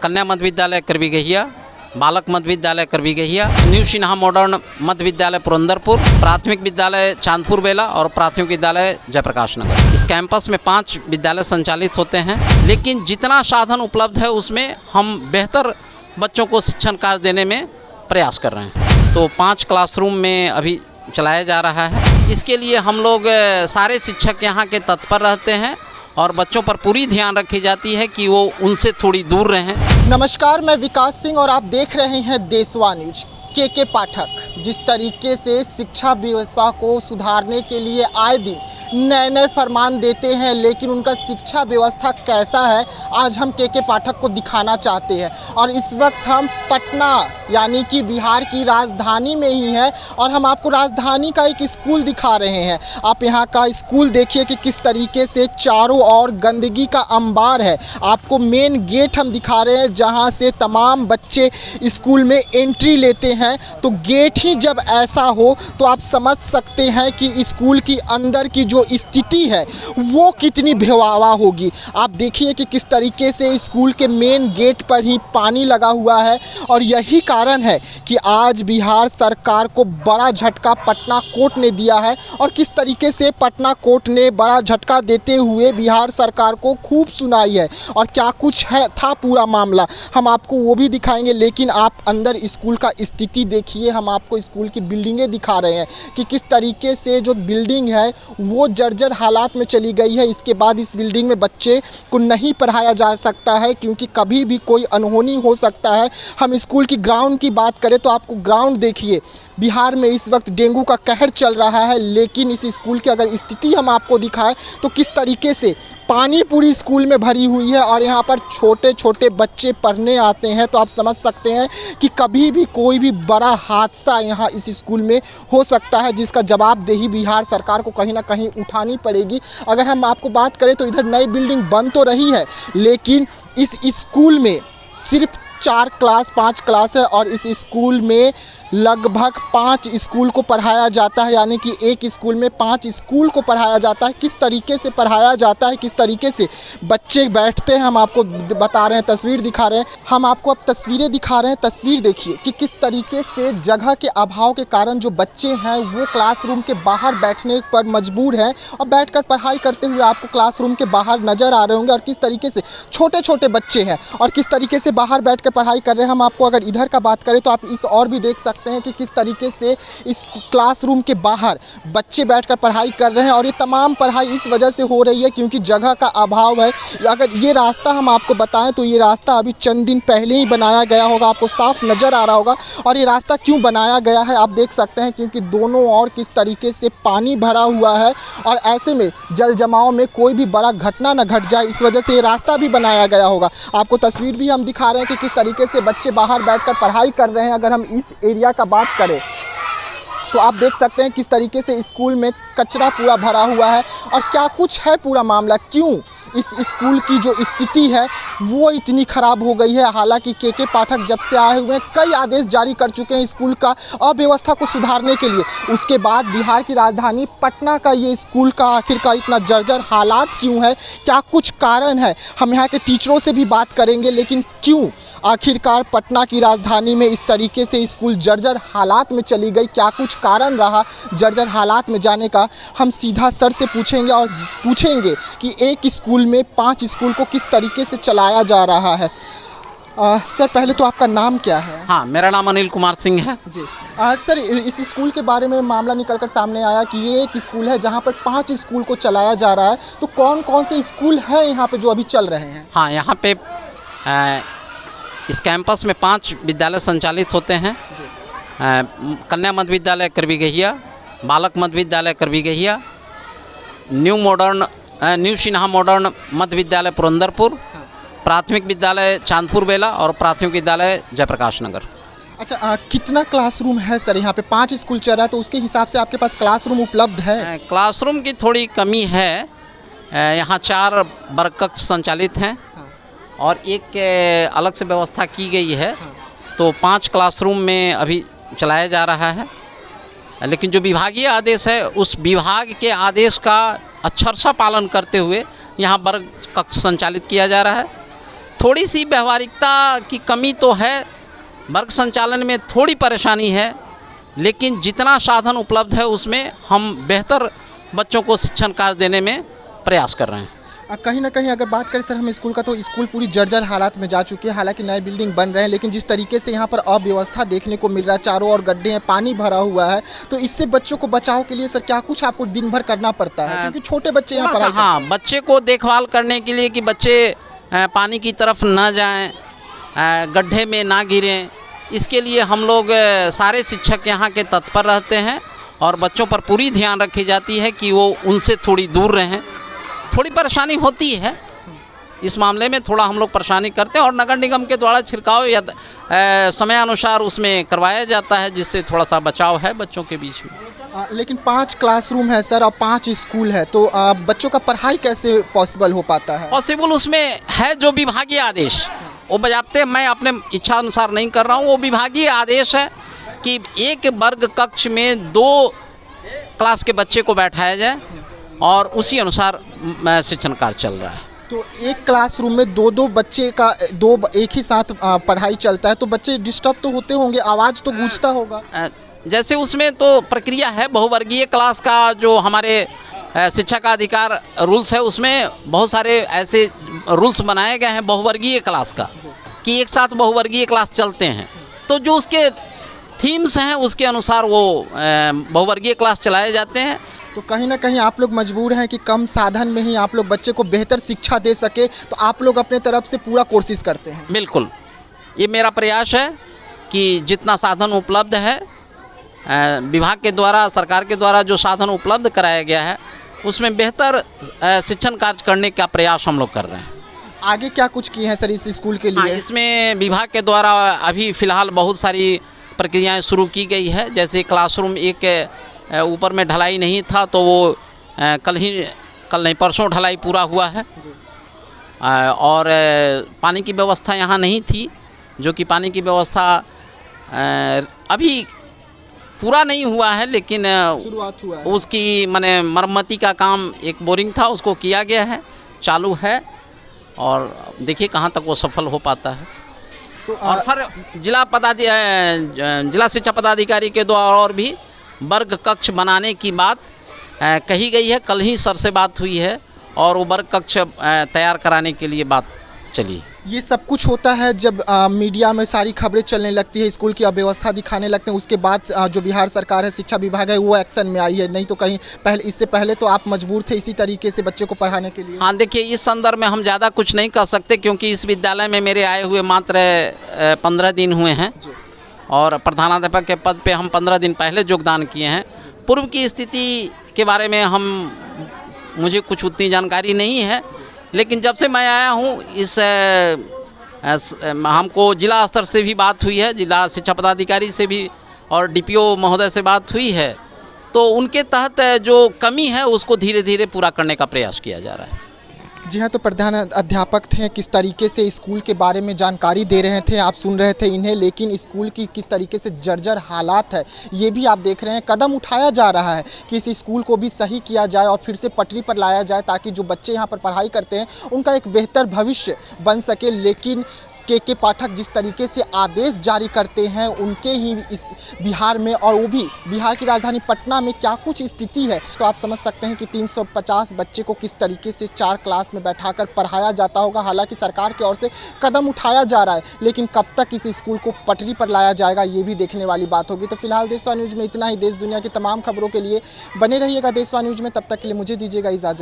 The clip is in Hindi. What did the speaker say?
कन्या मध्य विद्यालय करवी गहिया, बालक मध्य विद्यालय करवी गहिया, न्यू सिन्हा मॉडर्न मध्य विद्यालय पुरंदरपुर, प्राथमिक विद्यालय चांदपुर बेला और प्राथमिक विद्यालय जयप्रकाश नगर। इस कैंपस में 5 विद्यालय संचालित होते हैं, लेकिन जितना साधन उपलब्ध है उसमें हम बेहतर बच्चों को शिक्षण कार्य देने में प्रयास कर रहे हैं। तो 5 क्लासरूम में अभी चलाया जा रहा है। इसके लिए हम लोग सारे शिक्षक यहाँ के तत्पर रहते हैं और बच्चों पर पूरी ध्यान रखी जाती है कि वो उनसे थोड़ी दूर रहें। नमस्कार, मैं विकास सिंह और आप देख रहे हैं देशवा न्यूज। के पाठक जिस तरीके से शिक्षा व्यवस्था को सुधारने के लिए आए दिन नए फरमान देते हैं, लेकिन उनका शिक्षा व्यवस्था कैसा है आज हम के पाठक को दिखाना चाहते हैं। और इस वक्त हम पटना यानी कि बिहार की राजधानी में ही हैं और हम आपको राजधानी का एक स्कूल दिखा रहे हैं। आप यहाँ का स्कूल देखिए कि किस तरीके से चारों ओर गंदगी का अंबार है। आपको मेन गेट हम दिखा रहे हैं जहाँ से तमाम बच्चे स्कूल में एंट्री लेते हैं। तो गेट ही जब ऐसा हो तो आप समझ सकते हैं कि स्कूल की अंदर की जो स्थिति है वो कितनी भयावह होगी। आप देखिए कि किस तरीके से स्कूल के मेन गेट पर ही पानी लगा हुआ है और यही कारण है कि आज बिहार सरकार को बड़ा झटका पटना कोर्ट ने दिया है। और किस तरीके से पटना कोर्ट ने बड़ा झटका देते हुए बिहार सरकार को खूब सुनाई है और क्या कुछ है था पूरा मामला हम आपको वो भी दिखाएंगे। लेकिन आप अंदर स्कूल का स्थिति देखिए, हम आपको स्कूल की बिल्डिंगें दिखा रहे हैं कि किस तरीके से जो बिल्डिंग है वो जर्जर हालात में चली गई है। इसके बाद इस बिल्डिंग में बच्चे को नहीं पढ़ाया जा सकता है क्योंकि कभी भी कोई अनहोनी हो सकता है। हम स्कूल की ग्राउंड की बात करें तो आपको ग्राउंड देखिए, बिहार में इस वक्त डेंगू का कहर चल रहा है, लेकिन इस स्कूल की अगर स्थिति हम आपको दिखाएं तो किस तरीके से पानी पूरी स्कूल में भरी हुई है और यहाँ पर छोटे छोटे बच्चे पढ़ने आते हैं। तो आप समझ सकते हैं कि कभी भी कोई भी बड़ा हादसा यहाँ इस स्कूल में हो सकता है, जिसका जवाबदेही बिहार सरकार को कहीं ना कहीं उठानी पड़ेगी। अगर हम आपको बात करें तो इधर नई बिल्डिंग बन तो रही है, लेकिन इस स्कूल में सिर्फ 4 क्लास 5 क्लास है और इस स्कूल में लगभग 5 स्कूल को पढ़ाया जाता है, यानी कि एक स्कूल में 5 स्कूल को पढ़ाया जाता है। किस तरीके से पढ़ाया जाता है, किस तरीके से बच्चे बैठते हैं हम आपको बता रहे हैं, तस्वीर दिखा रहे हैं। हम आपको अब तस्वीरें दिखा रहे हैं। तस्वीर देखिए कि किस तरीके से जगह के अभाव के कारण जो बच्चे हैं वो क्लासरूम के बाहर बैठने पर मजबूर हैं और बैठकर पढ़ाई करते हुए आपको क्लासरूम के बाहर नज़र आ रहे होंगे। और किस तरीके से छोटे छोटे बच्चे हैं और किस तरीके से बाहर बैठ कर पढ़ाई कर रहे हैं। हम आपको अगर इधर का बात करें तो आप इस और भी देख सकते हैं कि किस तरीके से इस क्लासरूम के बाहर बच्चे बैठकर पढ़ाई कर रहे हैं। और ये तमाम पढ़ाई इस वजह से हो रही है क्योंकि जगह का अभाव है। अगर ये रास्ता हम आपको बताएं तो ये रास्ता अभी चंद दिन पहले ही बनाया गया होगा, आपको साफ नज़र आ रहा होगा। और ये रास्ता क्यों बनाया गया है आप देख सकते हैं, क्योंकि दोनों ओर किस तरीके से पानी भरा हुआ है और ऐसे में जल जमाव में कोई भी बड़ा घटना न घट जाए, इस वजह से ये रास्ता भी बनाया गया होगा। आपको तस्वीर भी हम दिखा रहे हैं कि किस तरीके से बच्चे बाहर बैठकर पढ़ाई कर रहे हैं। अगर हम इस एरिया का बात करें तो आप देख सकते हैं किस तरीके से स्कूल में कचरा पूरा भरा हुआ है और क्या कुछ है पूरा मामला, क्यों इस स्कूल की जो स्थिति है वो इतनी ख़राब हो गई है। हालांकि के पाठक जब से आए हुए हैं कई आदेश जारी कर चुके हैं स्कूल का अव्यवस्था को सुधारने के लिए। उसके बाद बिहार की राजधानी पटना का ये स्कूल का आखिरकार इतना जर्जर हालात क्यों है, क्या कुछ कारण है, हम यहाँ के टीचरों से भी बात करेंगे। लेकिन क्यों आखिरकार पटना की राजधानी में इस तरीके से स्कूल जर्जर हालात में चली गई, क्या कुछ कारण रहा जर्जर हालात में जाने का, हम सीधा सर से पूछेंगे। और पूछेंगे कि एक स्कूल में 5 स्कूल को किस तरीके से चलाया जा रहा है। सर पहले तो आपका नाम क्या है? हाँ, मेरा नाम अनिल कुमार सिंह है जी। सर इस स्कूल के बारे में मामला निकलकर सामने आया कि ये एक स्कूल है जहाँ पर 5 स्कूल को चलाया जा रहा है, तो कौन कौन से स्कूल हैं यहाँ पे जो अभी चल रहे हैं? हाँ, यहाँ पे इस कैंपस में 5 विद्यालय संचालित होते हैं। कन्या मध्य विद्यालय करवी गहिया, बालक मध्य विद्यालय करवी गहिया, न्यू सिन्हा मॉडर्न मध्य विद्यालय पुरंदरपुर, प्राथमिक विद्यालय चांदपुर बेला और प्राथमिक विद्यालय जयप्रकाश नगर। अच्छा, कितना क्लासरूम है सर यहाँ पे? 5 स्कूल चल रहा है तो उसके हिसाब से आपके पास क्लासरूम उपलब्ध है? क्लासरूम की थोड़ी कमी है। यहाँ 4 वर्ग कक्ष संचालित हैं और एक अलग से व्यवस्था की गई है। तो 5 क्लासरूम में अभी चलाया जा रहा है, लेकिन जो विभागीय आदेश है उस विभाग के आदेश का अक्षरशः पालन करते हुए यहाँ वर्ग कक्ष संचालित किया जा रहा है। थोड़ी सी व्यवहारिकता की कमी तो है, वर्ग संचालन में थोड़ी परेशानी है, लेकिन जितना साधन उपलब्ध है उसमें हम बेहतर बच्चों को शिक्षण कार्य देने में प्रयास कर रहे हैं। कहीं ना कहीं अगर बात करें सर हम स्कूल का, तो स्कूल पूरी जर्जर हालात में जा चुकी है। हालांकि नए बिल्डिंग बन रहे हैं, लेकिन जिस तरीके से यहाँ पर अव्यवस्था देखने को मिल रहा है, चारों ओर गड्ढे हैं, पानी भरा हुआ है, तो इससे बच्चों को बचाव के लिए सर क्या कुछ आपको दिन भर करना पड़ता है, क्योंकि छोटे बच्चे यहाँ पर। हाँ, बच्चे को देखभाल करने के लिए कि बच्चे पानी की तरफ ना जाएं, गड्ढे में ना गिरें, इसके लिए हम लोग सारे शिक्षक यहाँ के तत्पर रहते हैं और बच्चों पर पूरी ध्यान रखी जाती है कि वो उनसे थोड़ी दूर रहें। थोड़ी परेशानी होती है इस मामले में, थोड़ा हम लोग परेशानी करते हैं और नगर निगम के द्वारा छिड़काव या समय अनुसार उसमें करवाया जाता है, जिससे थोड़ा सा बचाव है बच्चों के बीच में। लेकिन 5 क्लासरूम है सर और 5 स्कूल है, तो बच्चों का पढ़ाई कैसे पॉसिबल हो पाता है? पॉसिबल उसमें है जो विभागीय आदेश वो बजाते, मैं अपने इच्छा अनुसार नहीं कर रहा हूँ। वो विभागीय आदेश है कि एक वर्ग कक्ष में 2 क्लास के बच्चे को बैठाया जाए और उसी अनुसार शिक्षण कार्य चल रहा है। तो एक क्लासरूम में 2-2 बच्चे का एक ही साथ पढ़ाई चलता है, तो बच्चे डिस्टर्ब तो होते होंगे, आवाज़ तो गूंजता होगा। जैसे उसमें तो प्रक्रिया है, बहुवर्गीय क्लास का जो हमारे शिक्षा का अधिकार रूल्स है, उसमें बहुत सारे ऐसे रूल्स बनाए गए हैं बहुवर्गीय क्लास का, कि एक साथ बहुवर्गीय क्लास चलते हैं, तो जो उसके थीम्स हैं उसके अनुसार वो बहुवर्गीय क्लास चलाए जाते हैं। तो कहीं ना कहीं आप लोग मजबूर हैं कि कम साधन में ही आप लोग बच्चे को बेहतर शिक्षा दे सके, तो आप लोग अपने तरफ से पूरा कोशिश करते हैं। बिल्कुल, ये मेरा प्रयास है कि जितना साधन उपलब्ध है विभाग के द्वारा, सरकार के द्वारा जो साधन उपलब्ध कराया गया है, उसमें बेहतर शिक्षण कार्य करने का प्रयास हम लोग कर रहे हैं। आगे क्या कुछ किए हैं सर इस स्कूल के लिए? इसमें विभाग के द्वारा अभी फ़िलहाल बहुत सारी प्रक्रियाएं शुरू की गई है। जैसे क्लासरूम एक ऊपर में ढलाई नहीं था, तो वो कल नहीं परसों ढलाई पूरा हुआ है। और पानी की व्यवस्था यहाँ नहीं थी, जो कि पानी की व्यवस्था अभी पूरा नहीं हुआ है, लेकिन शुरुआत हुआ है। उसकी माने मरम्मती का काम, एक बोरिंग था उसको किया गया है, चालू है, और देखिए कहाँ तक वो सफल हो पाता है। तो और फिर जिला शिक्षा पदाधिकारी के द्वारा और भी वर्ग कक्ष बनाने की बात कही गई है। कल ही सर से बात हुई है और वो वर्ग कक्ष तैयार कराने के लिए बात चली। ये सब कुछ होता है जब मीडिया में सारी खबरें चलने लगती है, स्कूल की अव्यवस्था दिखाने लगते हैं, उसके बाद जो बिहार सरकार है, शिक्षा विभाग है, वो एक्शन में आई है। नहीं तो कहीं इससे पहले तो आप मजबूर थे इसी तरीके से बच्चे को पढ़ाने के लिए। हाँ, देखिए इस संदर्भ में हम ज़्यादा कुछ नहीं कर सकते, क्योंकि इस विद्यालय में मेरे आए हुए मात्र 15 दिन हुए हैं और प्रधानाध्यापक के पद पे हम 15 दिन पहले योगदान किए हैं। पूर्व की स्थिति के बारे में मुझे कुछ उतनी जानकारी नहीं है, लेकिन जब से मैं आया हूँ हमको जिला स्तर से भी बात हुई है, जिला शिक्षा पदाधिकारी से भी और डीपीओ महोदय से बात हुई है, तो उनके तहत जो कमी है उसको धीरे धीरे पूरा करने का प्रयास किया जा रहा है। जी हाँ, तो प्रधान अध्यापक थे, किस तरीके से स्कूल के बारे में जानकारी दे रहे थे, आप सुन रहे थे इन्हें, लेकिन स्कूल की किस तरीके से जर्जर हालात है ये भी आप देख रहे हैं। कदम उठाया जा रहा है कि इस स्कूल को भी सही किया जाए और फिर से पटरी पर लाया जाए, ताकि जो बच्चे यहाँ पर पढ़ाई करते हैं उनका एक बेहतर भविष्य बन सके। लेकिन के पाठक जिस तरीके से आदेश जारी करते हैं, उनके ही इस बिहार में, और वो भी बिहार की राजधानी पटना में क्या कुछ स्थिति है, तो आप समझ सकते हैं कि 350 बच्चे को किस तरीके से 4 क्लास में बैठाकर पढ़ाया जाता होगा। हालांकि सरकार की ओर से कदम उठाया जा रहा है, लेकिन कब तक इस स्कूल को पटरी पर लाया जाएगा ये भी देखने वाली बात होगी। तो फिलहाल देशवा न्यूज़ में इतना ही। देश दुनिया की तमाम खबरों के लिए बने रहिएगा देशवा न्यूज़ में। तब तक के लिए मुझे दीजिएगा इजाज़त।